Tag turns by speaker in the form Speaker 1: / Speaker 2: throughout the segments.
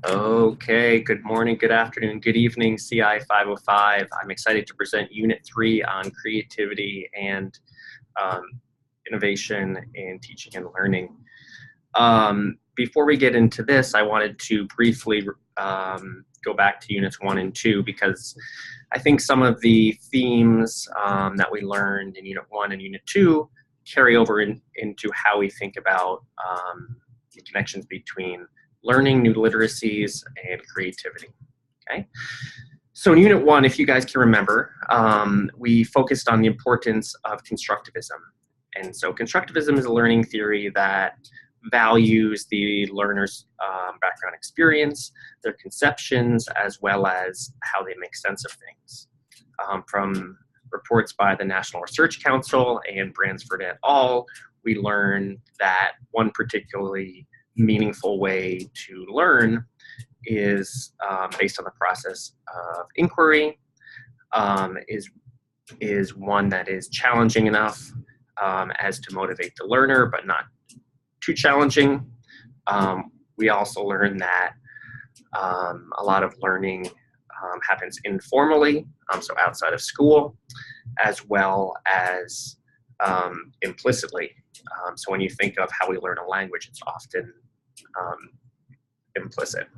Speaker 1: Okay, good morning, good afternoon, good evening, CI 505. I'm excited to present Unit 3 on creativity and um, innovation in teaching and learning. Before we get into this, I wanted to briefly go back to Units 1 and 2 because I think some of the themes that we learned in Unit 1 and Unit 2 carry over into how we think about the connections between learning new literacies and creativity. Okay, so in Unit 1, if you guys can remember, we focused on the importance of constructivism. And so constructivism is a learning theory that values the learner's background experience, their conceptions, as well as how they make sense of things. From reports by the National Research Council and Bransford et al., we learn that one particularly meaningful way to learn is based on the process of inquiry, is one that is challenging enough as to motivate the learner, but not too challenging. We also learn that a lot of learning happens informally, so outside of school, as well as implicitly. So when you think of how we learn a language, it's often implicit.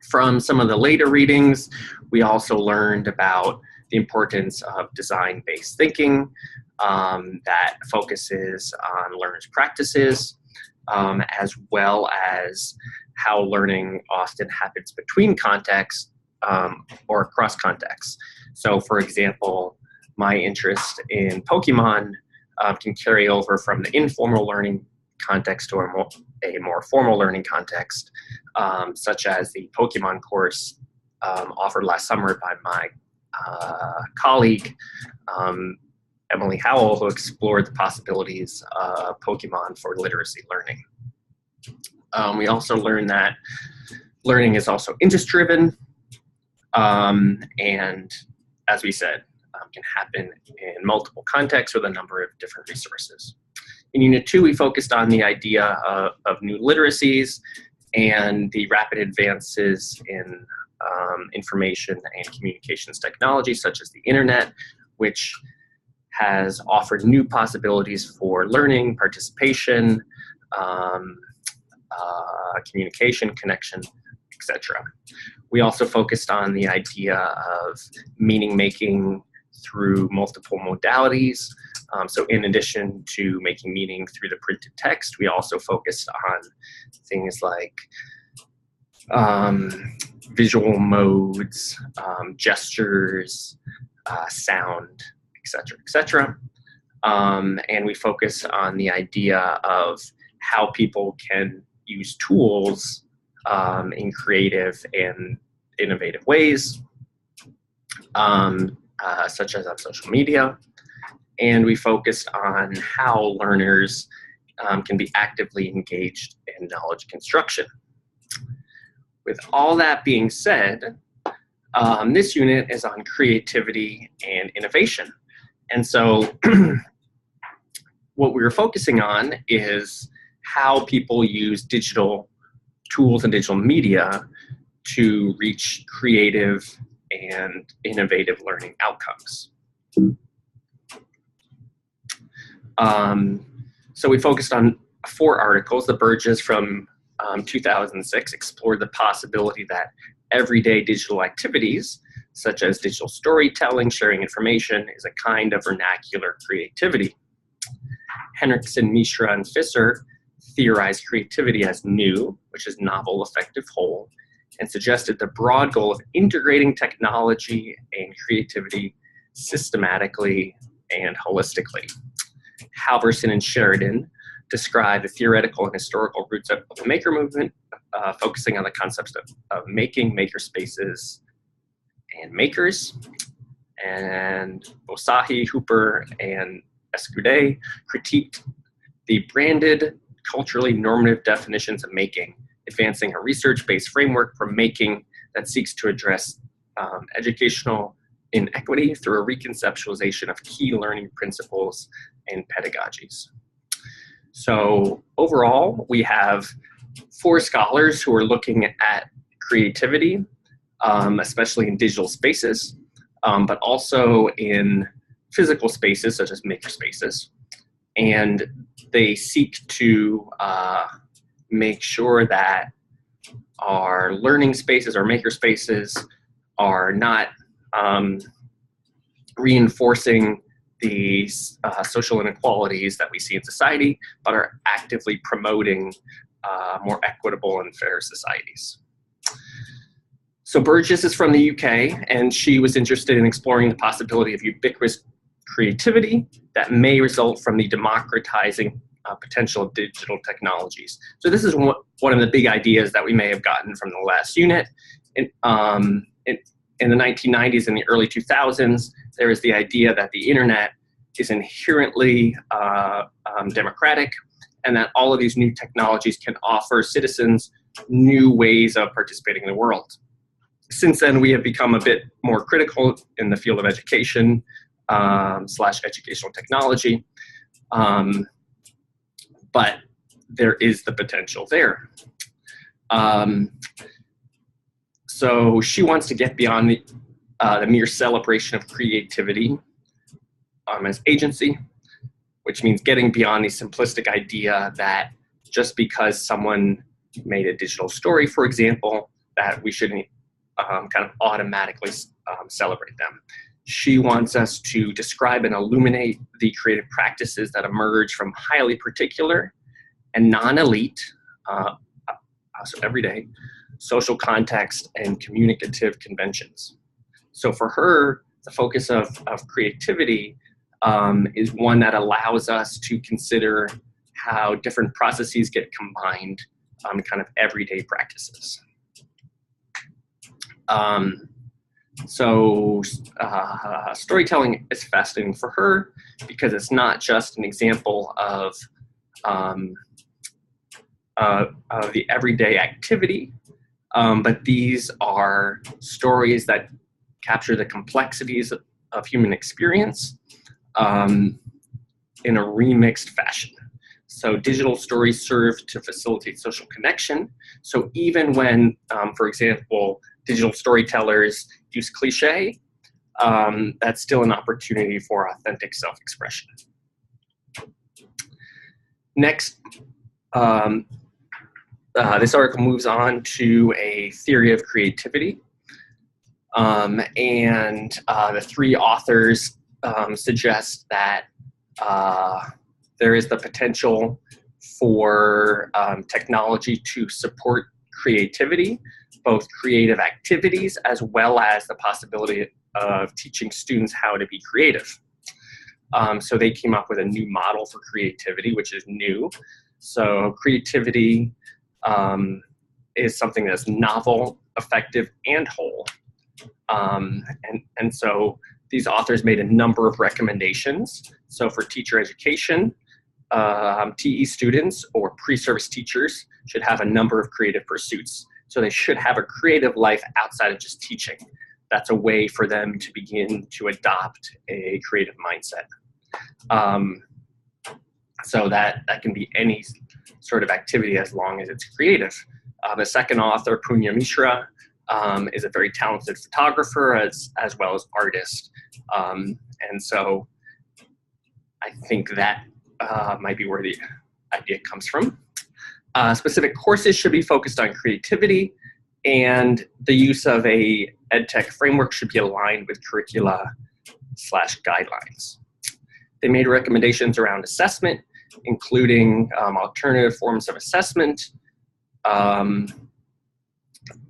Speaker 1: From some of the later readings, we also learned about the importance of design-based thinking that focuses on learners' practices, as well as how learning often happens between contexts or across contexts. So, for example, my interest in Pokemon can carry over from the informal learning context to a more formal learning context, such as the Pokemon course offered last summer by my colleague, Emily Howell, who explored the possibilities of Pokemon for literacy learning. We also learned that learning is also interest-driven, and as we said, can happen in multiple contexts with a number of different resources. In Unit 2, we focused on the idea of new literacies and the rapid advances in information and communications technology, such as the internet, which has offered new possibilities for learning, participation, communication, connection, etc. We also focused on the idea of meaning making through multiple modalities. So in addition to making meaning through the printed text, we also focused on things like visual modes, gestures, sound, etc., etc. And we focus on the idea of how people can use tools in creative and innovative ways, such as on social media. And we focused on how learners can be actively engaged in knowledge construction. With all that being said, this unit is on creativity and innovation. And so what we were focusing on is how people use digital tools and digital media to reach creative and innovative learning outcomes. So we focused on 4 articles. The Burgess from 2006 explored the possibility that everyday digital activities, such as digital storytelling, sharing information, is a kind of vernacular creativity. Henriksen, Mishra, and Fisser theorized creativity as new, which is novel, effective, whole, and suggested the broad goal of integrating technology and creativity systematically and holistically. Halverson and Sheridan describe the theoretical and historical roots of the maker movement, focusing on the concepts of making, maker spaces, and makers. And Bosahi, Hooper, and Escudet critiqued the branded, culturally normative definitions of making, advancing a research-based framework for making that seeks to address educational inequity through a reconceptualization of key learning principles and pedagogies. So overall, we have for scholars who are looking at creativity, especially in digital spaces, but also in physical spaces such as makerspaces. And they seek to make sure that our learning spaces, our makerspaces, are not reinforcing the social inequalities that we see in society, but are actively promoting more equitable and fair societies. So Burgess is from the UK, and she was interested in exploring the possibility of ubiquitous creativity that may result from the democratizing potential of digital technologies. So this is one of the big ideas that we may have gotten from the last unit. In the 1990s and the early 2000s, there was the idea that the internet is inherently democratic, and that all of these new technologies can offer citizens new ways of participating in the world. Since then, we have become a bit more critical in the field of education / educational technology, but there is the potential there. So she wants to get beyond the mere celebration of creativity as agency, which means getting beyond the simplistic idea that just because someone made a digital story, for example, that we shouldn't kind of automatically celebrate them. She wants us to describe and illuminate the creative practices that emerge from highly particular and non-elite, so everyday, social context and communicative conventions. So for her, the focus of creativity is one that allows us to consider how different processes get combined in kind of everyday practices. Storytelling is fascinating for her because it's not just an example of the everyday activity, but these are stories that capture the complexities of human experience in a remixed fashion. So digital stories serve to facilitate social connection. So even when, for example, digital storytellers use cliche, that's still an opportunity for authentic self-expression. Next, this article moves on to a theory of creativity. The three authors suggest that there is the potential for technology to support creativity, both creative activities as well as the possibility of teaching students how to be creative. So they came up with a new model for creativity, which is new. So creativity is something that's novel, effective, and whole. And so these authors made a number of recommendations. So for teacher education, TE students or pre-service teachers should have a number of creative pursuits. So they should have a creative life outside of just teaching. That's a way for them to begin to adopt a creative mindset. So that can be any sort of activity as long as it's creative. The second author, Punya Mishra, is a very talented photographer as well as artist. And so I think that might be where the idea comes from. Specific courses should be focused on creativity, and the use of a EdTech framework should be aligned with curricula / guidelines. They made recommendations around assessment, including alternative forms of assessment,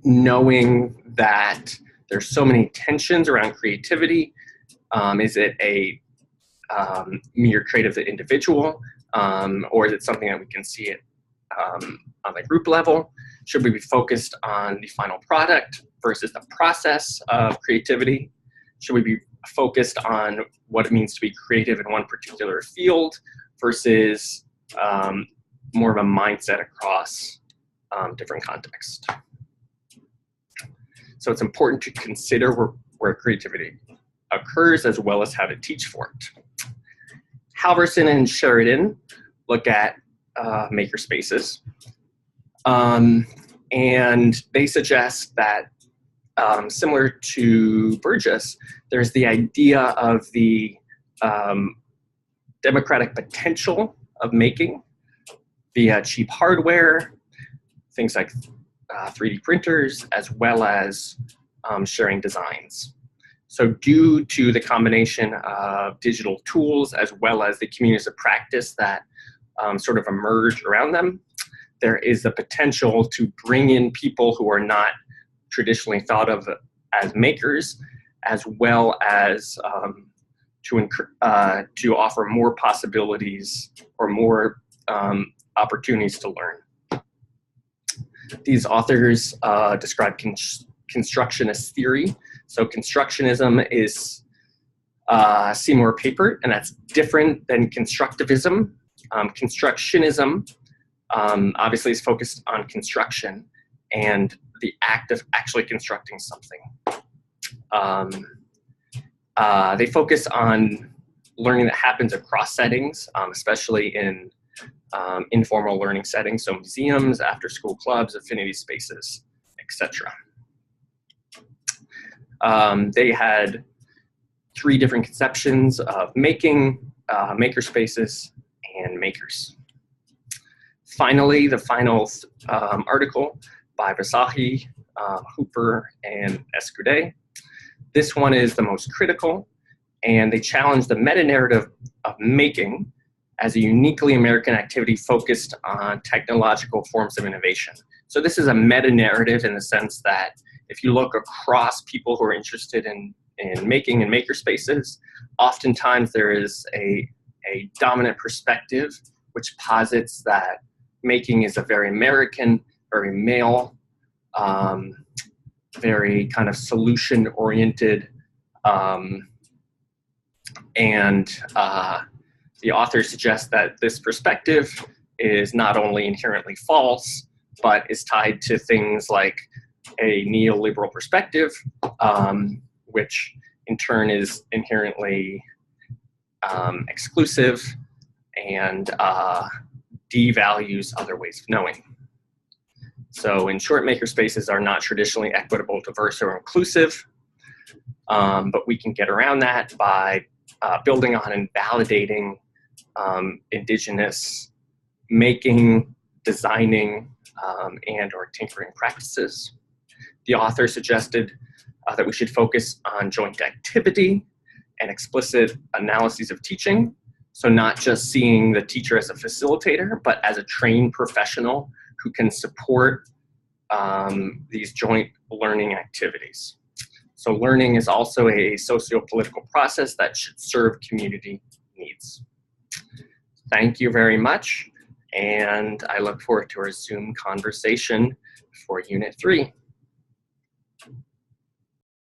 Speaker 1: knowing that there's so many tensions around creativity. Is it a mere trait of the individual, or is it something that we can see it on the group level? Should we be focused on the final product versus the process of creativity? Should we be focused on what it means to be creative in one particular field versus more of a mindset across different contexts? So it's important to consider where creativity occurs as well as how to teach for it. Halverson and Sheridan look at makerspaces. And they suggest that, similar to Burgess, there's the idea of the democratic potential of making via cheap hardware, things like 3D printers, as well as sharing designs. So due to the combination of digital tools as well as the communities of practice that sort of emerge around them, there is the potential to bring in people who are not traditionally thought of as makers, as well as to offer more possibilities or more opportunities to learn. These authors describe constructionist theory. So constructionism is Seymour Papert, and that's different than constructivism. Constructionism obviously is focused on construction and the act of actually constructing something. They focus on learning that happens across settings, especially in informal learning settings, so museums, after-school clubs, affinity spaces, etc. They had 3 different conceptions of making, maker spaces, and makers. Finally, the final article by Vasahi, Hooper, and Escudé. This one is the most critical, and they challenge the meta-narrative of making as a uniquely American activity focused on technological forms of innovation. So this is a meta-narrative in the sense that if you look across people who are interested in making and maker spaces, oftentimes there is a dominant perspective which posits that making is a very American, very male, very kind of solution-oriented, and the author suggests that this perspective is not only inherently false, but is tied to things like a neoliberal perspective, which in turn is inherently exclusive and devalues other ways of knowing. So in short, makerspaces are not traditionally equitable, diverse, or inclusive, but we can get around that by building on and validating indigenous making, designing, and or tinkering practices. The author suggested that we should focus on joint activity and explicit analyses of teaching. So not just seeing the teacher as a facilitator, but as a trained professional who can support these joint learning activities. So learning is also a socio-political process that should serve community needs. Thank you very much, and I look forward to our Zoom conversation for Unit 3.